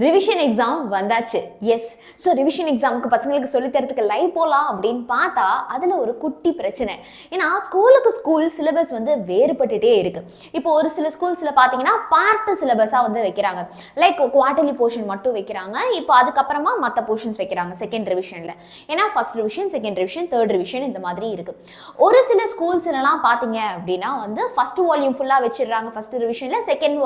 Revision exam வந்தாச்சு. S, so revision எக்ஸாமுக்கு பசங்களுக்கு சொல்லித்தரத்துக்கு லைவ் போகலாம் அப்படின்னு பார்த்தா அதில் ஒரு குட்டி பிரச்சனை. ஏன்னா ஸ்கூலுக்கு ஸ்கூல் சிலபஸ் வந்து வேறுபட்டுட்டே இருக்கு. இப்போ ஒரு சில ஸ்கூல்ஸில் பார்த்தீங்கன்னா பார்ட் சிலபஸாக வந்து வைக்கிறாங்க. லைக் குவார்டர்லி போர்ஷன் மட்டும் வைக்கிறாங்க. இப்போ அதுக்கப்புறமா மற்ற போர்ஷன்ஸ் வைக்கிறாங்க செகண்ட் ரிவிஷனில். ஏன்னா first revision, second revision, third revision இந்த மாதிரி இருக்கு. ஒரு சில ஸ்கூல்ஸ்லாம் பார்த்தீங்க அப்படின்னா வந்து ஃபர்ஸ்ட் வால்யூம் ஃபுல்லாக வச்சிடுறாங்க ஃபர்ஸ்ட் ரிவிஷனில், செகண்ட்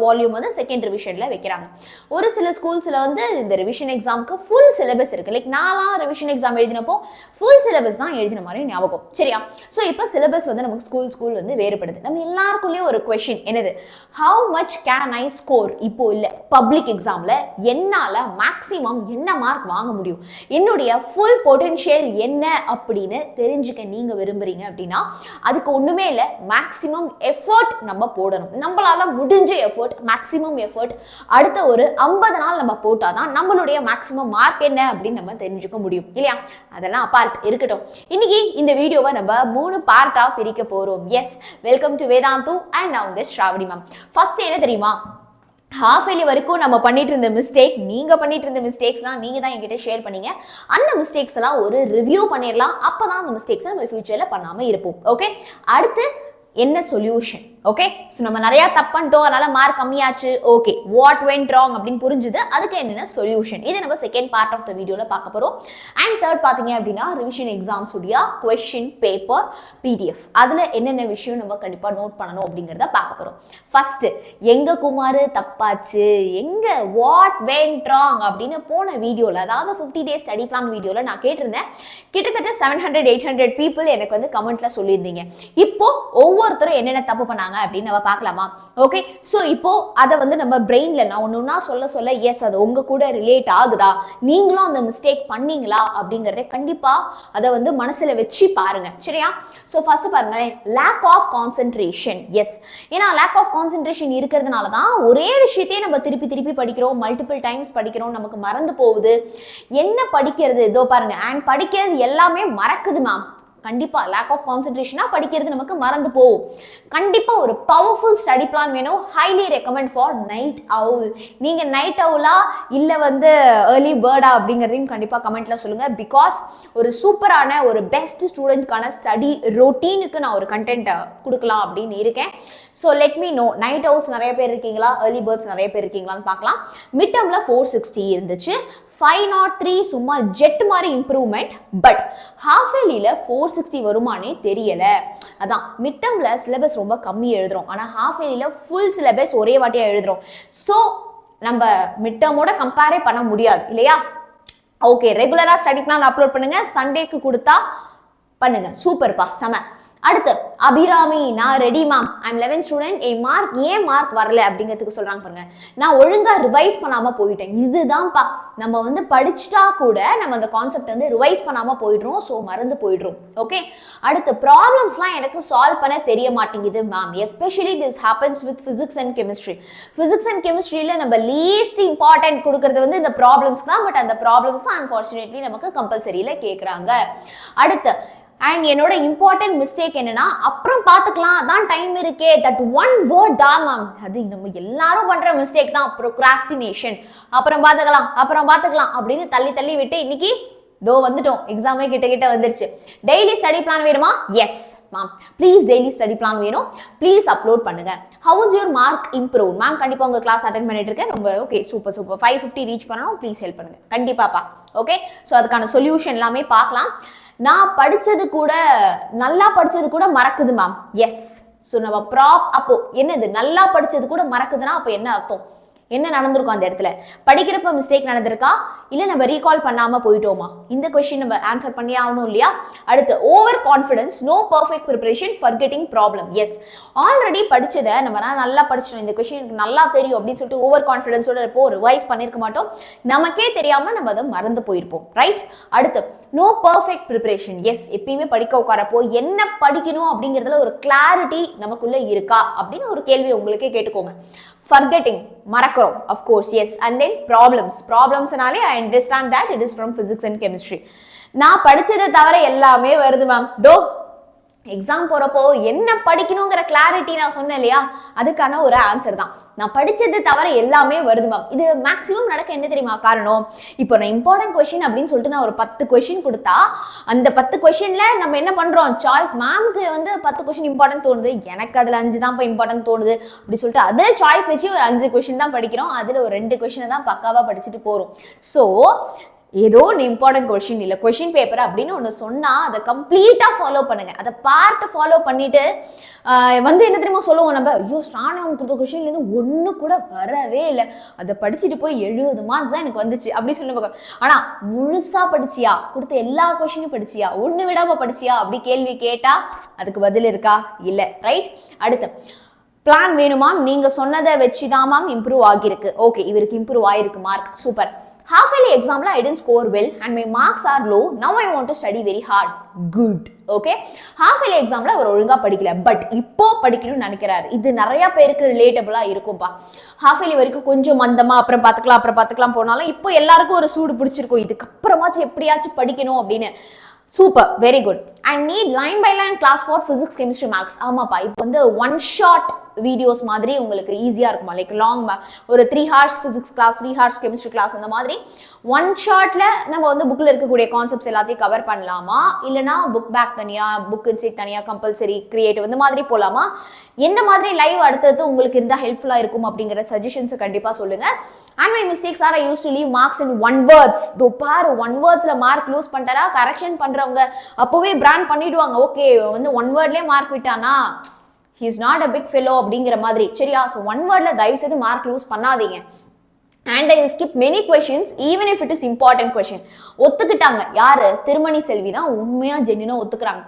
வால்யூம் வந்து செகண்ட் ரிவிஷனில் வைக்கிறாங்க. ஒரு சில ஸ்கூல்ஸ்ல வந்து இந்த ரிவிஷன் எக்ஸாமுக்கு ஃபுல் சிலபஸ் இருக்கு. லைக் நான்லாம் ரிவிஷன் எக்ஸாம் எழுதினப்போ ஃபுல் சிலபஸ் தான் எழுதின மாதிரி ஞாபகம். சரியா? ஸோ இப்போ சிலபஸ் வந்து நமக்கு ஸ்கூல் வந்து வேறுபடுது. நம்ம எல்லாருக்குள்ளேயும் ஒரு கொஸ்டின் என்னது, how much can I score? இப்போ இல்லை, பப்ளிக் எக்ஸாம்ல என்னால மேக்ஸிமம் என்ன மார்க் வாங்க முடியும், என்னுடைய ஃபுல் பொட்டன்ஷியல் என்ன அப்படின்னு தெரிஞ்சுக்க நீங்க விரும்புறீங்க அப்படின்னா அதுக்கு ஒண்ணுமே இல்லை, மேக்ஸிமம் எஃபர்ட் நம்ம போடணும். நம்மளால முடிஞ்ச எஃபர்ட், மேக்ஸிமம் எஃபர்ட் அடுத்த ஒரு 50 நாள் நம்ம போட்டாதான் நம்மளுடைய மேக்ஸிமம் மார்க் என்ன அப்படின்னு நம்ம தெரிஞ்சுக்க முடியும் இல்லையா? அதெல்லாம் அப்பார்ட் இருக்கட்டும். இன்னைக்கு இந்த வீடியோவை நம்ம 3 பார்ட்டா பிரிக்க போறோம். Yes, welcome to Vedantu and நான் உங்க ஸ்ராவணி மேம். ஃபர்ஸ்ட் என்ன தெரியுமா, ஹாஃப் இயர்லி வரைக்கும் நம்ம பண்ணிட்டு இருந்த மிஸ்டேக், நீங்க பண்ணிட்டு இருந்த மிஸ்டேக்ஸ்லாம் நீங்க தான் என்கிட்ட ஷேர் பண்ணீங்க. அந்த மிஸ்டேக்ஸ் எல்லாம் ஒரு ரிவ்யூ பண்ணிடலாம். அப்பதான் அந்த மிஸ்டேக்ஸ் நம்ம ஃபியூச்சர்ல பண்ணாம இருப்போம். ஓகே, அடுத்து என்ன சொல்யூஷன்? ஓகே, ஸோ நம்ம நிறைய தப்பு பண்ணிட்டோம், அதனால மார்க் கம்மியாச்சு. ஓகே, வாட் வென்ட் ராங் அப்படின்னு புரிஞ்சுது. அதுக்கு என்னென்ன சொல்யூஷன், இது நம்ம செகண்ட் பார்ட் ஆஃப் த வீடியோவில் பார்க்க போகிறோம். அண்ட் தேர்ட் பார்த்தீங்க அப்படின்னா ரிவிஷன் எக்ஸாம்ஸ் உடைய கொஸ்டின் பேப்பர் பிடிஎஃப், அதில் என்னென்ன விஷயம் நம்ம கண்டிப்பாக நோட் பண்ணணும் அப்படிங்கிறத பார்க்க போகிறோம். ஃபர்ஸ்ட், எங்க குமார் தப்பாச்சு, எங்க வாட் வென்ட் ராங் அப்படின்னு போன வீடியோவில், அதாவது 50 days ஸ்டடி பிளான் வீடியோவில் நான் கேட்டிருந்தேன். கிட்டத்தட்ட 700-800 பீப்புள் எனக்கு வந்து கமெண்ட்ல சொல்லியிருந்தீங்க. இப்போ ஒவ்வொருத்தரும் என்னென்ன தப்பு பண்ணாங்க அப்படின்னு நம்ம பார்க்கலாமா? ஓகே, சோ இப்போ அதை வந்து நம்ம பிரெயின்ல நான் ஒன்னொன்னா சொல்ல எஸ் அது உங்க கூட ரிலேட் ஆகுதா, நீங்களும் அந்த மிஸ்டேக் பண்ணீங்களா அப்படிங்கறத கண்டிப்பா அதை வந்து மனசுல வச்சு பாருங்க. சரியா? சோ ஃபர்ஸ்ட் பாருங்க, லேக் ஆஃப் கான்சென்ட்ரேஷன். எஸ், ஏன்னா லேக் ஆஃப் கான்சென்ட்ரேஷன் இருக்கிறதுனால தான் ஒரே விஷயத்தையே நம்ம திருப்பி படிக்கிறோம், மல்டிபிள் டைம்ஸ் படிக்கிறோம், நமக்கு மறந்து போகுது. என்ன படிக்கிறது, இதோ பாருங்க, அண்ட் படிக்கிறது எல்லாமே மறக்குது மேம். கண்டிப்பா லேக் ஆஃப் கான்சென்ட்ரேஷனா படிக்கிறது நமக்கு மறந்து போகும். கண்டிப்பா ஒரு பவர்ஃபுல் ஸ்டடி பிளான் வேணும். ஹைலி ரெக்கமெண்ட் ஃபார் நைட் அவுல். நீங்க நைட் அவுலா இல்ல வந்து ஏர்லி பேர்டா அப்படிங்கறதையும் கண்டிப்பா கமெண்ட்ல சொல்லுங்க. பிகாஸ் ஒரு சூப்பரான ஒரு பெஸ்ட் ஸ்டூடெண்ட்கான ஸ்டடி ரொட்டீனுக்கு நான் ஒரு கண்டென்ட் கொடுக்கலாம் அப்படின்னு இருக்கேன். So let me know, night owls நிறைய பேர் இருக்கீங்களா, ஏர்லி பேர்ட்ஸ் நிறைய பேர் இருக்கீங்களான்னு பார்க்கலாம். மிட் டர்ம்ல 460 இருந்துச்சு, 503 சும்மா ஜெட் மாதிரி இம்ப்ரூவ்மெண்ட். பட் ஹாஃப் இயர்லியில 460 வருமானே தெரியல. அதான் மிட் டர்ம்ல சிலபஸ் ரொம்ப கம்மி எழுதுறோம், ஆனா ஹாஃப் இயர்லியில ஃபுல் சிலபஸ் ஒரே வாட்டியா எழுதுறோம். ஸோ நம்ம மிட் டர்மோட கம்பேரே பண்ண முடியாது இல்லையா? ஓகே, ரெகுலரா ஸ்டடி பிளான் அப்லோட் பண்ணுங்க, சண்டேக்கு கொடுத்தா பண்ணுங்க. சூப்பர்ப்பா, செம. அடுத்து அபிராமி, நான் ready ma'am, I'm 11th student, ஏன் மார்க் வரல அப்படிங்கிறதுக்கு சொல்றாங்க பாருங்க. நான் ஒழுங்கா ரிவைஸ் பண்ணாம போயிட்டேன். இதுதான்ப்பா, நம்ம வந்து படிச்சுட்டா கூட நம்ம அந்த கான்செப்ட் வந்து ரிவைஸ் பண்ணாம போயிடுறோம், ஸோ மறந்து போயிடுறோம். ஓகே, அடுத்து ப்ராப்ளம்ஸ்லாம் எனக்கு சால்வ் பண்ண தெரிய மாட்டேங்குது ma'am. Especially this happens with physics and chemistry. Physics and கெமிஸ்ட்ரியில நம்ம லீஸ்ட் இம்பார்ட்டன்ட் கொடுக்கறது வந்து இந்த ப்ராப்ளம்ஸ் தான். பட் அந்த ப்ராப்ளம்ஸ் அன்ஃபார்ச்சுனேட்லி நமக்கு கம்பல்சரியில கேட்குறாங்க. அடுத்து, அண்ட் என்னோட இம்பார்ட்டன்ட் மிஸ்டேக் என்னன்னா, அப்புறம் பார்த்துக்கலாம், அதான் டைம் இருக்கே, தட் ஒன் வேர்ட் தான் மேம். அது நம்ம எல்லாரும் பண்ற மிஸ்டேக் தான், ப்ரோக்ராஸ்டினேஷன். அப்புறம் பார்த்துக்கலாம் அப்படின்னு தள்ளி விட்டு இன்னைக்கு தோ வந்துட்டோம், எக்ஸாமே கிட்ட வந்துருச்சு. டெய்லி ஸ்டடி பிளான் வேணுமா? Yes ma'am, please daily study plan வேணும், ப்ளீஸ் அப்லோட் பண்ணுங்க. How is your mark improve ma'am? கண்டிப்பா உங்க கிளாஸ் அட்டென்ட் பண்ணிட்டு இருக்கேன். ரொம்ப ஓகே, சூப்பர் 550 ரீச் பண்ணணும், ப்ளீஸ் ஹெல்ப் பண்ணுங்க கண்டிப்பாப்பா. ஓகே, ஸோ அதுக்கான சொல்யூஷன் எல்லாமே பார்க்கலாம். நான் நல்லா படிச்சது கூட மறக்குது மேம். எஸ், ஸோ நம்ம அப்போ என்னது, நல்லா படிச்சது கூட மறக்குதுன்னா அப்போ என்ன அர்த்தம், என்ன நடந்திருக்கும் அந்த இடத்துல? படிக்கிறப்ப மிஸ்டேக் நடந்திருக்கா, இல்ல நம்ம ரீகால் பண்ணாம போயிட்டோமா? இந்த क्वेश्चन நம்ம ஆன்சர் பண்ணி ஆகணும் இல்லையா? அடுத்து, over confidence, no perfect preparation, forgetting problem. Yes, already படிச்சதை நம்ம நல்லா படிச்சிட்டோம், இந்த क्वेश्चन எனக்கு நல்லா தெரியும் அப்படின்னு சொல்லிட்டு ஓவர் கான்ஃபிடன்ஸோட இருப்போம், ரிவைஸ் பண்ணிருக்க மாட்டோம், நமக்கே தெரியாம நம்ம அதை மறந்து போயிருப்போம். ரைட்? அடுத்து, நோ பெர்ஃபெக்ட் ப்ரிப்பரேஷன். எஸ், எப்பயுமே படிக்க உட்காரப்போ என்ன படிக்கணும் அப்படிங்கிறதுல ஒரு கிளாரிட்டி நமக்குள்ள இருக்கா அப்படின்னு ஒரு கேள்வி உங்களுக்கே கேட்டுக்கோங்க. Forgetting, மறக்கிறோம், of course, yes. And then problemsனாலே I understand that it is from physics and chemistry. நான் படிச்சதை தவிர எல்லாமே வருது மேம். தோ எக்ஸாம் போறப்போ என்ன படிக்கணுங்கிற கிளாரிட்டி நான் சொன்னேன் இல்லையா, அதுக்கான ஒரு ஆன்சர் தான். நான் படிச்சது தவிர எல்லாமே வருது மேம். இது மேக்ஸிமம் நடக்க என்ன தெரியுமா காரணம்? இப்போ நான் இம்பார்ட்டன்ட் கொஸ்டின் அப்படின்னு சொல்லிட்டு நான் ஒரு 10 கொஸ்டின் கொடுத்தா அந்த 10 கொஸ்டின்ல நம்ம என்ன பண்றோம், சாய்ஸ். மேம்க்கு வந்து 10 கொஸ்டின் இம்பார்ட்டன்ட் தோணுது, எனக்கு அதுல 5 தான் இப்போ இம்பார்ட்டன்ட் தோணுது அப்படி சொல்லிட்டு அதுல சாய்ஸ் வச்சு ஒரு 5 கொஸ்டின் தான் படிக்கிறோம். அதுல ஒரு 2 கொஸ்டினை தான் பக்காவா படிச்சுட்டு போறோம். ஸோ ஏதோ ஒன்று இம்பார்ட்டன்ட் கொஸ்டின் இல்லை கொஸ்டின் பேப்பர் அப்படின்னு ஒன்று சொன்னால் அதை கம்ப்ளீட்டாக ஃபாலோ பண்ணுங்க. அதை பார்ட் ஃபாலோ பண்ணிட்டு வந்து என்ன தெரியுமா சொல்லுவோம் நம்ம, ஐயோ ஸ்ராவணி மேம் கொடுத்த கொஸ்டின்லேருந்து ஒன்று கூட வரவே இல்லை, அதை படிச்சுட்டு போய் 70 மார்க் தான் எனக்கு வந்துச்சு அப்படி சொல்லுவாங்க. ஆனால் முழுசாக படிச்சியா, கொடுத்த எல்லா கொஸ்டினும் படிச்சியா, ஒன்று விடாமல் படிச்சியா அப்படி கேள்வி கேட்டால் அதுக்கு பதில் இருக்கா? இல்லை. ரைட். அடுத்து பிளான் வேணுமா, நீங்கள் சொன்னதை வச்சு தான் மேம் இம்ப்ரூவ் ஆகியிருக்கு. ஓகே, இவருக்கு இம்ப்ரூவ் ஆகிருக்கு mark, super. Half yearly exam I didn't score well and my marks are low. Now I want to study very hard. Good. Okay. Half yearly exam அவர் ஒழுங்கா படிக்கல, பட் இப்போ படிக்கணும்னு நினைக்கிறாரு. இது நிறைய பேருக்கு ரிலேட்டபிளா இருக்கும்பா. ஹாஃப் இயர்லி வரைக்கும் கொஞ்சம் மந்தமா அப்புறம் பார்த்துக்கலாம் போனாலும் இப்போ எல்லாருக்கும் ஒரு சூடு பிடிச்சிருக்கும், இதுக்கப்புறமாச்சும் எப்படியாச்சும் படிக்கணும் அப்படின்னு. Super, very good. And NEET line by line class for physics chemistry maths. ஆமாப்பா, இப்போ வந்து ஒன் ஷாட் வீடியோஸ் மாதிரி உங்களுக்கு ஈஸியாக இருக்குமா, லைக் லாங் ஒரு 3 hours physics class, 3 hours chemistry class, அந்த மாதிரி ஒன் ஷாட்டில் நம்ம வந்து புக்கில் இருக்கக்கூடிய கான்செப்ட்ஸ் எல்லாத்தையும் கவர் பண்ணலாமா, இல்லைனா புக் பேக் தனியாக, புக் இன்சைட் தனியாக, கம்பல்சரி கிரியேட்டிவ் இந்த மாதிரி போகலாமா, எந்த மாதிரி லைவ் அடுத்தது உங்களுக்கு இருந்தால் ஹெல்ப்ஃபுல்லாக இருக்கும் அப்படிங்கிற சஜஷன்ஸை கண்டிப்பாக சொல்லுங்கள். And my mistakes are I used to leave marks in 1 words. தோ பாரு 1 wordsல மார்க் லூஸ் பண்ணிட்டாரா, கரெக்ஷன் பண்ணுறவங்க அப்போவே பிராண்ட் பண்ணிடுவாங்க, ஓகே வந்து 1 wordலேயே மார்க் விட்டானா he is not a big fellow அப்படிங்கிற மாதிரி. சரியா? ஸோ 1 wordல தயவு செய்து மார்க் லூஸ் பண்ணாதீங்க. And I will skip many questions even if it is important question. ஒத்துக்கிட்டாங்க யாரு? திருமணி செல்வி தான் உண்மையா ஜென்யூனா ஒத்துக்கிறாங்க.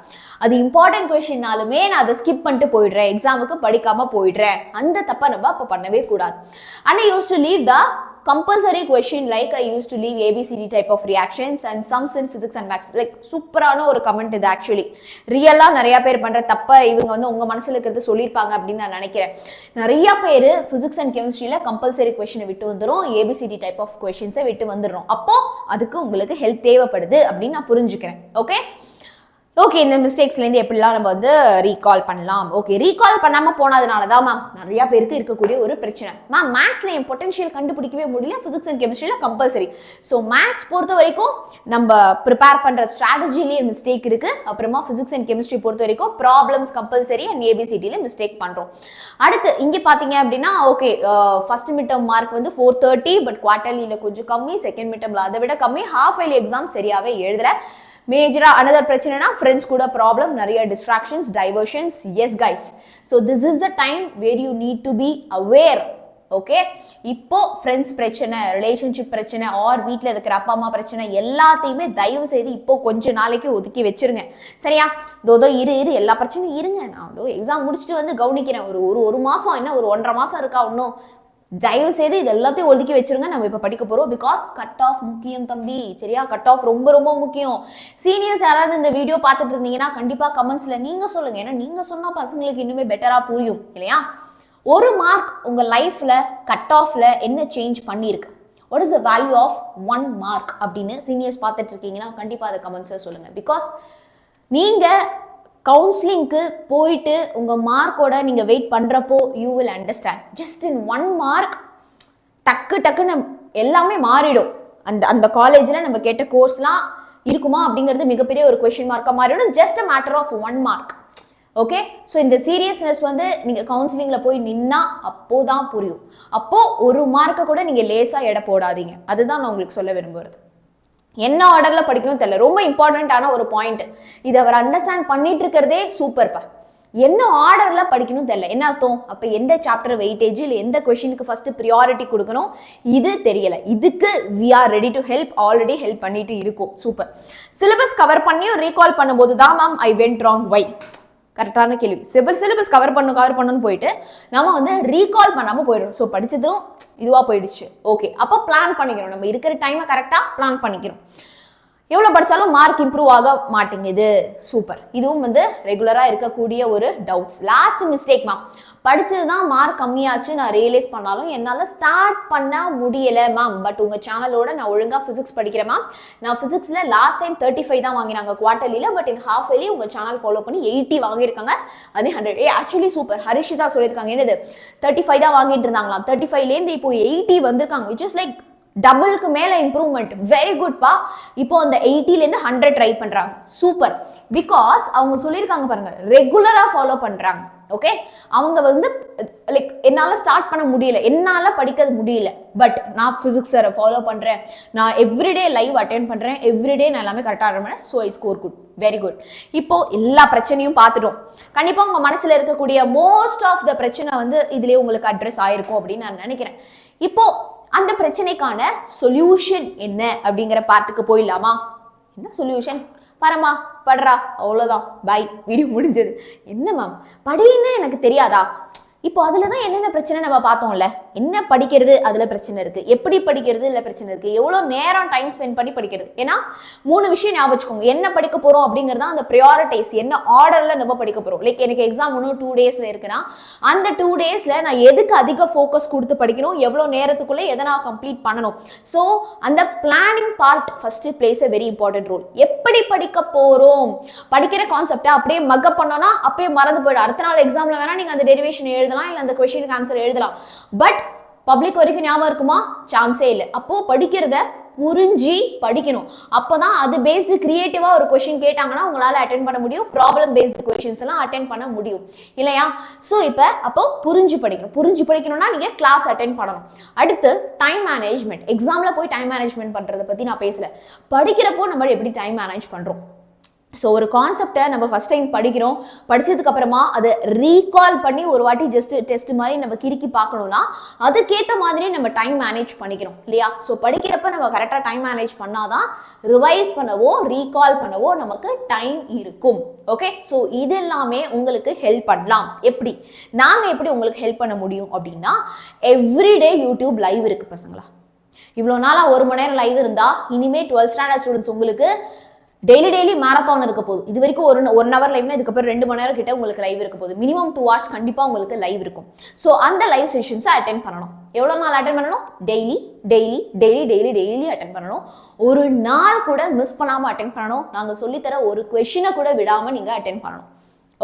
அது இம்பார்ட்டன்ட் கொஸ்டின்னாலுமே நான் அதை ஸ்கிப் பண்ணிட்டு போயிடுறேன், எக்ஸாமுக்கு படிக்காம போயிடுறேன், அந்த தப்பை நம்ம அப்போ பண்ணவே கூடாது. And I used to leave the compulsory question like I used to leave ABCD type of reactions and sums in physics and maths. Like சூப்பரான ஒரு கமெண்ட் இது. ஆக்சுவலி ரியலா நிறைய பேர் பண்ற தப்ப இவங்க வந்து உங்க மனசுல இருக்கிறது சொல்லியிருப்பாங்க அப்படின்னு நான் நினைக்கிறேன். நிறைய பேர் பிசிக்ஸ் அண்ட் கெமிஸ்ட்ரியில கம்பல்சரி கொஸ்டினை விட்டு வந்துடும், ஏபிசிடி டைப் ஆஃப் கொஸ்டின்ஸை விட்டு வந்துடுறோம். அப்போ அதுக்கு உங்களுக்கு ஹெல்ப் தேவைப்படுது அப்படின்னு நான் புரிஞ்சுக்கிறேன். ஓகே ஓகே, இந்த மிஸ்டேக்ஸ்லேருந்து எப்படிலாம் நம்ம வந்து ரீகால் பண்ணலாம். ஓகே, ரீகால் பண்ணாமல் போனதுனால தான் மேம் நிறையா பேருக்கு இருக்கக்கூடிய ஒரு பிரச்சனை. மேம் மேக்ஸில் என் பொட்டன்ஷியல் கண்டுபிடிக்கவே முடியல, ஃபிசிக்ஸ் அண்ட் கெமிஸ்ட்ரியில் கம்பல்சரி. ஸோ மேக்ஸ் பொறுத்த வரைக்கும் நம்ம ப்ரிப்பேர் பண்ணுற ஸ்ட்ராட்டஜிலேயே மிஸ்டேக் இருக்குது. அப்புறமா ஃபிசிக்ஸ் அண்ட் கெமிஸ்ட்ரி பொறுத்த வரைக்கும் ப்ராப்ளம்ஸ் கம்பல்சரி அண்ட் ஏபிசிடியில் மிஸ்டேக் பண்ணுறோம். அடுத்து இங்கே பார்த்தீங்க அப்படின்னா okay, first mid term mark வந்து 430, பட் குவார்டர்லியில் கொஞ்சம் கம்மி, செகண்ட் மிட் டர்மில் அதை விட கம்மி, ஹாஃப் இயர்லி எக்ஸாம் சரியாகவே எழுதலை. மேஜரா அனதர் பிரச்சனைனா ஃப்ரெண்ட்ஸ் கூட ப்ராப்ளம், நிறைய distractions, diversions. Yes guys, so this is the time where you need to be aware. Okay, இப்போ ஃப்ரெண்ட்ஸ் பிரச்சனை, ரிலேஷன்ஷிப் பிரச்சனை, ஆர் வீட்டில் இருக்கிற அப்பா அம்மா பிரச்சனை எல்லாத்தையுமே தயவு செய்து இப்போ கொஞ்ச நாளைக்கு ஒதுக்கி வச்சிருங்க. சரியா? தோதோ இரு எல்லா பிரச்சனையும் இருங்க, நான் அதோ எக்ஸாம் முடிச்சுட்டு வந்து கவனிக்கிறேன். ஒரு மாதம் என்ன, ஒரு 1.5 மாதம் இருக்கா இன்னும். தயவு செய்து இது எல்லாத்தையும் ஒதுக்கி வச்சிருங்க. நம்ம இப்போ படிக்க போகிறோம். பிகாஸ் கட் ஆஃப் முக்கியம் தம்பி. சரியா? கட் ஆஃப் ரொம்ப ரொம்ப முக்கியம். சீனியர்ஸ் யாராவது இந்த வீடியோ பார்த்துட்டு இருந்தீங்கன்னா கண்டிப்பாக கமெண்ட்ஸில் நீங்கள் சொல்லுங்கள். ஏன்னா நீங்கள் சொன்னால் பசங்களுக்கு இன்னுமே பெட்டராக புரியும் இல்லையா? ஒரு மார்க் உங்கள் லைஃப்பில் கட் ஆஃபில் என்ன சேஞ்ச் பண்ணியிருக்கு, what is the value of 1 mark அப்படின்னு சீனியர்ஸ் பார்த்துட்டு இருக்கீங்கன்னா கண்டிப்பாக அதை கமெண்ட்ஸில் சொல்லுங்கள். பிகாஸ் நீங்கள் கவுன்சிலிங்க்கு போயிட்டு உங்கள் மார்க்கோட நீங்கள் வெயிட் பண்ணுறப்போ you will understand. Just in 1 mark டக்குன்னு எல்லாமே மாறிடும். அந்த காலேஜில் நம்ம கேட்ட கோர்ஸ்லாம் இருக்குமா அப்படிங்கிறது மிகப்பெரிய ஒரு கொஸ்டின் மார்க்காக மாறிடும். Just a matter of 1 mark. Okay, so இந்த சீரியஸ்னஸ் வந்து நீங்கள் கவுன்சிலிங்கில் போய் நின்னா அப்போதான் புரியும். அப்போது 1 mark கூட நீங்கள் லேசாக எடை போடாதீங்க. அதுதான் நான் உங்களுக்கு சொல்ல விரும்புகிறது. என்ன ஆர்டரில் படிக்கணும் தெரியல, ரொம்ப இம்பார்ட்டண்ட்டான ஒரு பாயிண்ட். இதை அவர் அண்டர்ஸ்டாண்ட் பண்ணிட்டு இருக்கிறதே சூப்பர்ப்பா. என்ன ஆர்டரில் படிக்கணும் தெரியல, என்ன அர்த்தம்? அப்போ எந்த சாப்டர் வெயிட்டேஜ் இல்லை எந்த கொஷினுக்கு ஃபர்ஸ்ட் ப்ரியாரிட்டி கொடுக்கணும் இது தெரியல. இதுக்கு we are ready to help, already help பண்ணிட்டு இருக்கோம். சூப்பர். சிலபஸ் கவர் பண்ணியும் ரீகால் பண்ணும்போது தான் ma'am I went wrong, why? கரெக்டான கேள்வி. சிலபஸ் கவர் பண்ணணும்னு போயிட்டு நம்ம வந்து ரீகால் பண்ணாமல் போயிடும். ஸோ படிச்சதும் இதுவாக போயிடுச்சு. ஓகே, அப்போ பிளான் பண்ணிக்கிறோம். நம்ம இருக்கிற டைமை கரெக்டாக பிளான் பண்ணிக்கிறோம். எவ்வளோ படித்தாலும் மார்க் இம்ப்ரூவ் ஆக மாட்டேங்குது. சூப்பர். இதுவும் வந்து ரெகுலராக இருக்கக்கூடிய ஒரு டவுட்ஸ். லாஸ்ட் மிஸ்டேக் மேம், படித்தது தான் மார்க் கம்மியாச்சு நான் ரியலைஸ் பண்ணாலும் என்னால் ஸ்டார்ட் பண்ண முடியலை மேம். பட் உங்கள் சேனலோட நான் ஒழுங்காக ஃபிசிக்ஸ் படிக்கிறேன் மேம். நான் ஃபிசிக்ஸில் லாஸ்ட் டைம் 35 தான் வாங்கினாங்க குவார்டர்லியில். பட் இன் ஹாஃப் இயர்லி உங்கள் சேனல் ஃபாலோ பண்ணி 80 வாங்கியிருக்காங்க. அதே 100. Actually super. ஹரிஷிதா சொல்லியிருக்காங்க என்னது 35 தான் வாங்கிட்டு இருந்தாங்களாம். 35லேருந்து இப்போ 80 வந்திருக்காங்க. விச் இஸ் லைக் டபுளுக்கு மேல இம்ப்ரூவ்மெண்ட். வெரி குட் பா. இப்போ அந்த 80லேருந்து 100 ட்ரை பண்றாங்க. சூப்பர். பிகாஸ் அவங்க சொல்லியிருக்காங்க பாருங்க, ரெகுலரா ஃபாலோ பண்றாங்க. ஓகே, அவங்க வந்து லைக் என்னால் ஸ்டார்ட் பண்ண முடியல, என்னால் படிக்க முடியல, பட் நான் ஃபிசிக்ஸ் சாரை ஃபாலோ பண்ணுறேன், நான் எவ்ரிடே லைவ் அட்டென்ட் பண்ணுறேன், எவ்ரிடே நான் எல்லாமே கரெக்டாக attend. So I score good. Very good. இப்போ எல்லா பிரச்சனையும் பார்த்துட்டோம். கண்டிப்பாக உங்கள் மனசில் இருக்கக்கூடிய மோஸ்ட் ஆஃப் த பிரச்சனை வந்து இதுலேயே உங்களுக்கு அட்ரஸ் ஆயிருக்கும் அப்படின்னு நான் நினைக்கிறேன். இப்போ அந்த பிரச்சனைக்கான சொல்யூஷன் என்ன அப்படிங்கிற பார்ட்டுக்கு போயிடலாமா? என்ன சொல்யூஷன்? பரமா படுறா, அவ்வளோதான், பை, வீடியோ முடிஞ்சது. என்ன மேம் படின்னு எனக்கு தெரியாதா? இப்போ அதில் தான் என்னென்ன பிரச்சனை நம்ம பார்த்தோம்ல. என்ன படிக்கிறது அதில் பிரச்சனை இருக்குது, எப்படி படிக்கிறது இல்லை பிரச்சனை இருக்குது, எவ்வளோ நேரம் டைம் ஸ்பெண்ட் பண்ணி படிக்கிறது. ஏன்னா 3 விஷயம் ஞாபகம் வச்சுக்கோங்க. என்ன படிக்க போகிறோம் அப்படிங்கிறதா அந்த ப்ரியாரிட்டைஸ், என்ன ஆர்டரில் நம்ம படிக்க போகிறோம். லைக் எனக்கு எக்ஸாம் இன்னும் 2 டேஸில் இருக்குன்னா அந்த 2 டேஸில் நான் எதுக்கு அதிக ஃபோக்கஸ் கொடுத்து படிக்கணும், எவ்வளோ நேரத்துக்குள்ளே எதை நான் கம்ப்ளீட் பண்ணணும். ஸோ அந்த planning part first plays a very important role. எப்படி படிக்க போகிறோம், படிக்கிற கான்செப்டை அப்படியே மக்கப் பண்ணோன்னா அப்படியே மறந்து போயிடும். அடுத்த நாள் எக்ஸாமில் வேணால் நீங்கள் அந்த டெரிவேஷன் எழுதலாம், இல்லை அந்த கொஸ்டினுக்கு ஆன்சர் எழுதலாம். பட் பப்ளிக் வரைக்கும் ஞாபகம் இருக்குமா? சான்ஸே இல்லை. அப்போ படிக்கிறத புரிஞ்சு படிக்கணும். அப்போதான் அது பேஸ்டு கிரியேட்டிவா ஒரு கொஸ்டின் கேட்டாங்கன்னா உங்களால அட்டென்ட் பண்ண முடியும். ப்ராப்ளம் பேஸ்டு கொஸ்டின்ஸ் எல்லாம் அட்டென்ட் பண்ண முடியும் இல்லையா? ஸோ இப்போ அப்போ புரிஞ்சு படிக்கணும். புரிஞ்சு படிக்கணும்னா நீங்க கிளாஸ் அட்டென்ட் பண்ணணும். அடுத்து டைம் மேனேஜ்மெண்ட். எக்ஸாம்ல போய் டைம் மேனேஜ்மெண்ட் பண்றதை பத்தி நான் பேசல. படிக்கிறப்போ நம்ம எப்படி டைம் மேனேஜ் பண்றோம். ஸோ ஒரு கான்செப்டை நம்ம ஃபஸ்ட் டைம் படிக்கிறோம், படித்ததுக்கு அப்புறமா அதை ரீகால் பண்ணி ஒரு வாட்டி ஜஸ்ட் டெஸ்ட் மாதிரி நம்ம கிறுக்கி பார்க்கணும்னா அதுக்கேற்ற மாதிரி நம்ம டைம் மேனேஜ் பண்ணிக்கிறோம் இல்லையா? ஸோ படிக்கிறப்ப நம்ம கரெக்டாக டைம் மேனேஜ் பண்ணாதான் ரிவைஸ் பண்ணவோ ரீகால் பண்ணவோ நமக்கு டைம் இருக்கும். ஓகே, ஸோ இது எல்லாமே உங்களுக்கு ஹெல்ப் பண்ணலாம். எப்படி நாங்கள் எப்படி உங்களுக்கு ஹெல்ப் பண்ண முடியும் அப்படின்னா, எவ்ரிடே யூடியூப் லைவ் இருக்குது பசங்களா. இவ்வளோ நாளாக 1 மணி நேரம் லைவ் இருந்தால் இனிமேல் 12th ஸ்டாண்டர்ட் ஸ்டூடெண்ட்ஸ் உங்களுக்கு டெய்லி மேரத்தான் இருக்க போகுது. இது வரைக்கும் 1 ஹவர் லைவ்னா இதுக்கப்புறம் 2 மணி நேரம் கிட்ட உங்களுக்கு லைவ் இருக்க போகுது. மினிமம் 2 hours கண்டிப்பாக உங்களுக்கு லைவ் இருக்கும். ஸோ அந்த லைவ் செஷன்ஸை அட்டென்ட் பண்ணணும். எவ்வளோ நாள் அட்டென்ட் பண்ணணும்? டெய்லி அட்டென்ட் பண்ணணும். ஒரு நாள் கூட மிஸ் பண்ணாமல் அட்டென்ட் பண்ணணும். நாங்கள் சொல்லித்தர ஒரு கொஸ்டினை கூட விடாமல் நீங்கள் அட்டென்ட் பண்ணணும்.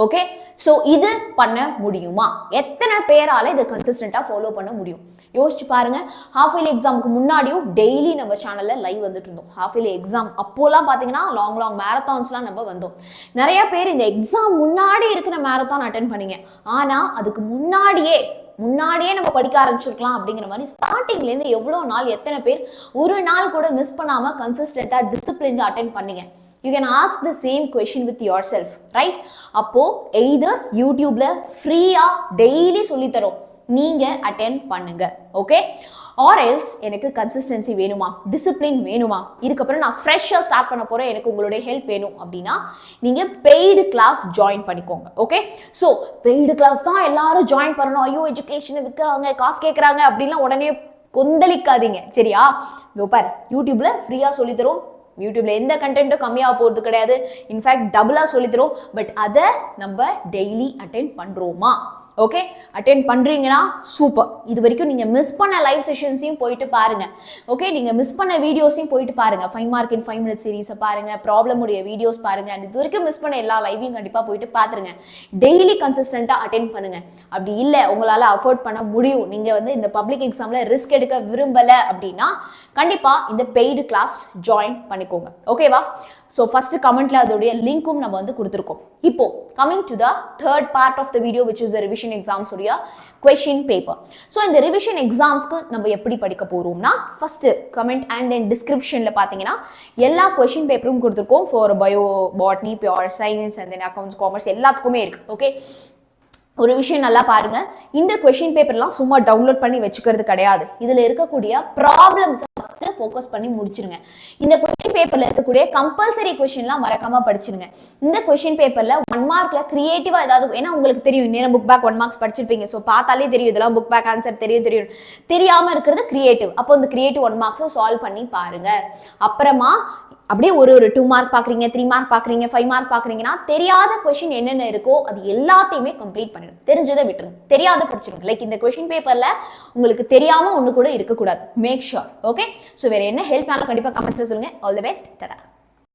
ஓகே, ஸோ இது பண்ண முடியுமா? எத்தனை பேரால இதை கன்சிஸ்டண்டாக ஃபாலோ பண்ண முடியும்? யோசிச்சு பாருங்க. ஹாஃப் இயர்லி எக்ஸாமுக்கு முன்னாடியும் டெய்லி நம்ம சேனல்ல லைவ் வந்துட்டு இருந்தோம். ஹாஃப் இயர்லி எக்ஸாம் அப்போலாம் பார்த்தீங்கன்னா லாங் மேரத்தான்ஸ்லாம் நம்ம வந்தோம். நிறைய பேர் இந்த எக்ஸாம் முன்னாடி இருக்கிற மேரத்தான் அட்டென்ட் பண்ணீங்க. ஆனால் அதுக்கு முன்னாடியே நம்ம படிக்க ஆரம்பிச்சிருக்கலாம் அப்படிங்கிற மாதிரி ஸ்டார்டிங்லேருந்து எவ்வளோ நாள், எத்தனை பேர் ஒரு நாள் கூட மிஸ் பண்ணாமல் கன்சிஸ்டண்டாக டிசிப்ளின்டாக அட்டென்ட் பண்ணீங்க? You can ask the same question with yourself, right? அப்போ either YouTubeல ஃப்ரீயா டெய்லி சொல்லித்தரோம், நீங்க அட்டென்ட் பண்ணுங்க. ஓகே, ஆர் எல்ஸ் எனக்கு கன்சிஸ்டன்சி வேணுமா, டிசிப்ளின் வேணுமா, இதுக்கப்புறம் நான் ஃப்ரெஷ்ஷாக ஸ்டார்ட் பண்ண போகிறேன், எனக்கு உங்களுடைய ஹெல்ப் வேணும் அப்படின்னா நீங்கள் பெய்டு கிளாஸ் ஜாயின் பண்ணிக்கோங்க. ஓகே, ஸோ பெய்டு கிளாஸ் தான் எல்லாரும் ஜாயின் பண்ணணும், ஐயோ எஜுகேஷனை விற்கிறாங்க, காசு கேட்குறாங்க அப்படின்லாம் உடனே கொந்தளிக்காதீங்க சரியா? இதோ பாரு, யூடியூப்ல ஃப்ரீயாக சொல்லித்தரோம். யூடியூப்ல எந்த கண்டென்ட்டும் கம்மியாக போகிறது கிடையாது. இன்ஃபேக்ட் டபுளாக சொல்லித்தரோம். பட் அதை நம்ம டெய்லி அட்டென்ட் பண்ணுறோமா? ஓகே, அட்டென்ட் பண்ணுறீங்கன்னா சூப்பர். இது வரைக்கும் நீங்கள் மிஸ் பண்ண லைவ் செஷன்ஸையும் போயிட்டு பாருங்க. ஓகே, நீங்கள் மிஸ் பண்ண வீடியோஸையும் போயிட்டு பாருங்க. 5 mark in 5 minutes சீரீஸை பாருங்க, ப்ராப்ளம் உடைய வீடியோஸ் பாருங்க. அண்ட் இது வரைக்கும் மிஸ் பண்ண எல்லா லைவையும் கண்டிப்பாக போயிட்டு பார்த்துருங்க. டெய்லி கன்சிஸ்டண்டாக அட்டென்ட் பண்ணுங்க. அப்படி இல்லை உங்களால் அஃபோர்ட் பண்ண முடியும், நீங்கள் வந்து இந்த பப்ளிக் எக்ஸாமில் ரிஸ்க் எடுக்க விரும்பலை அப்படின்னா கண்டிப்பாக இந்த பெய்டு கிளாஸ் ஜாயின் பண்ணிக்கோங்க. ஓகேவா? ஸோ ஃபர்ஸ்ட் கமெண்ட்ல அதோடைய லிங்க்கும் நம்ம வந்து கொடுத்துருக்கோம். இப்போ coming to the third part of the video which is the revision exams உடைய கொஸ்டின் பேப்பர். ஸோ இந்த ரிவிஷன் எக்ஸாம்ஸ்க்கு நம்ம எப்படி படிக்க போறோம்னா, ஃபர்ஸ்ட் கமெண்ட் அண்ட் தென் டிஸ்கிரிப்ஷன்ல பார்த்தீங்கன்னா எல்லா கொஸ்டின் பேப்பரும் கொடுத்துருக்கோம். For bio, botany, pure science and then accounts, commerce எல்லாத்துக்குமே இருக்கு. ஓகே, ஒரு விஷயம் நல்லா பாருங்க, இந்த கொஸ்டின் பேப்பர்லாம் சும்மா டவுன்லோட் பண்ணி வச்சுக்கிறது கிடையாது. இதுல இருக்கக்கூடிய ப்ராப்ளம்ஸ் ஃபர்ஸ்ட் ஃபோக்கஸ் பண்ணி முடிச்சிருங்க. இந்த கொஸ்டின் பேப்பர்ல இருக்கக்கூடிய கம்பல்சரி கொஸ்டின்லாம் மறக்காம படிச்சிருங்க. இந்த கொஸ்டின் பேப்பர்ல 1 markல கிரியேட்டிவா ஏதாவது, ஏன்னா உங்களுக்கு தெரியும் நேரம் புக் பேக் 1 marks படிச்சிருப்பீங்க. ஸோ பார்த்தாலே தெரியும் இதெல்லாம் புக் பேக் ஆன்சர் தெரியாம இருக்கிறது கிரியேட்டிவ். அப்போ இந்த கிரியேட்டிவ் 1 marks சால்வ் பண்ணி பாருங்க. அப்புறமா அப்படியே ஒரு 2 மார்க் பார்க்குறீங்க, 3 மார்க் பார்க்குறீங்க, 5 மார்க் பார்க்குறீங்கன்னா தெரியாத கொஷின் என்னென்ன இருக்கோ அது எல்லாத்தையுமே கம்ப்ளீட் பண்ணிடுங்க. தெரிஞ்சதை விட்டுருங்க, தெரியாத படிச்சிருங்க. லைக் இந்த கொஷின் பேப்பரில் உங்களுக்கு தெரியாமல் ஒன்று கூட இருக்கக்கூடாது. Make sure. ஓகே, ஸோ வேறு என்ன ஹெல்ப் ஆனாலும் கண்டிப்பாக கமெண்ட்ஸில் சொல்லுங்கள். All the best. டடா.